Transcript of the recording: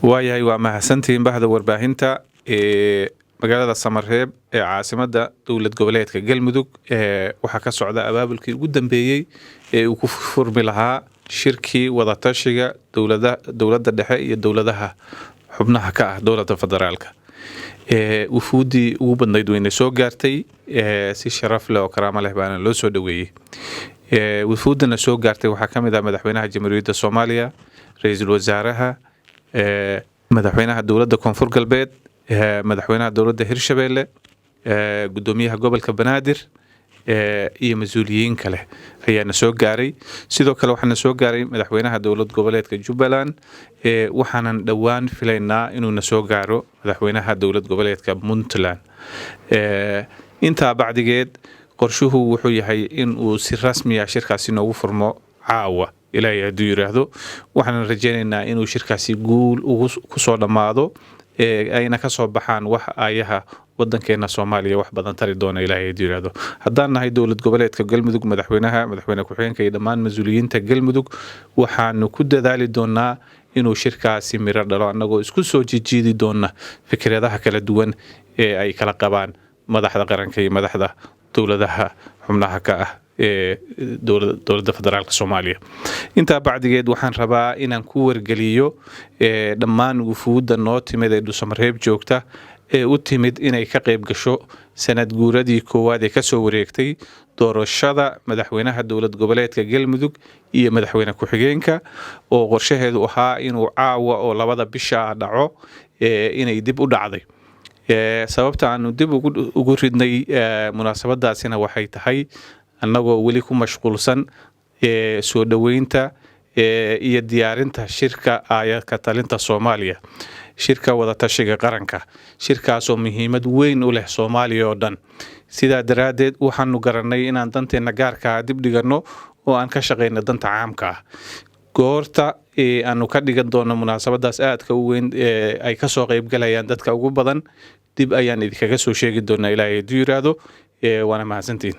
waayahay waa mahadsantihiin bahda warbaahinta magaalada Samareeb ee caasimada dowlad goboleedka Galmudug waxa ka socda abaabulkii ugu dambeeyay ee uu ku furmi lahaa shirkii wada tashiga dowladda dhexe iyo dowladaha xubnaha ka ah dowladda federaalka wufuudii ugu badnayd wayna soo gaartay si sharaf leh oo karaamo leh baana loo soo dhaweeyay wufuudana soo gaartay waxa kamid ah madaxweynaha jamhuuriyadda Soomaaliya ra'iisul wasaaraha madaxweynaha dowladda Koonfur Galbeed madaxweynaha dowladda Hirshabeelle gudoomiyaha gobolka Banaadir iyo mas'uuliyiin kale ayaana soo gaaray sidoo kale waxaana soo gaaray madaxweynaha dowlad goboleedka Jubbaland waxaanan dhawaan filaynaa inuu soo gaaro madaxweynaha dowlad goboleedka Puntland inta bacdigeed qorshuhu wuxuu yahay in uu si rasmi ah shirkaasi noogu furmo caawa ilaahay hadduu yiraahdo waxaan rajaynaynaa inuu shirkaasi guul ku soo dhamaado ayna ka soo baxaan wax ayaha wadankeena Soomaaliya wax badan tari doona ilaahay hadduu yiraahdo haddaan nahay dowlad goboleedka Galmudug madaxweyne ku-xigeenka iyo dhammaan mas'uuliyiinta Galmudug waxaan ku dadaali doonaa inuu shirkaasi miro dhalo anagoo isku soo jiidi doona fikradaha kala duwan ee ay kala qabaan madaxda qaranka iyo madaxda dowladaha xubnaha ka ah dowladda federaalka Soomaaliya inta bacdigeed waxaan rabaa inaan ku wargaliyo dhammaan wufuudda noo timid ee Samareeb joogta ee u timid inay ka qayb gasho sanad guuradii koowaad ee ka soo wareegtay doorashada madaxweynaha dowlad goboleedka Galmudug iyo madaxweyne ku-xigeenka oo qorshaheedu ahaa inuu caawa oo labada bisha dhaco inay dib u dhacday sababta aanu dib ugu ridnay munaasabadaasina waxay tahay annagoo wali ku mashquulsan soo dhaweynta iyo diyaarinta shirka ayadka talinta Soomaaliya shirka wada tashiga qaranka shirkaas oo muhiimad weyn u leh Soomaaliya oo dhan sida daraadeed waxaanu garanay inaan danteena gaarka dib dhigano oo aan ka shaqeyno danta caamka goorta aanu ka dhigan doono munaasabadaas aadka u weyn ay ka soo qayb galayaan dadka ugu badan dib ayaan idinkaga soo sheegi doonaa ilaahay hadduu yiraahdo waana mahadsantiin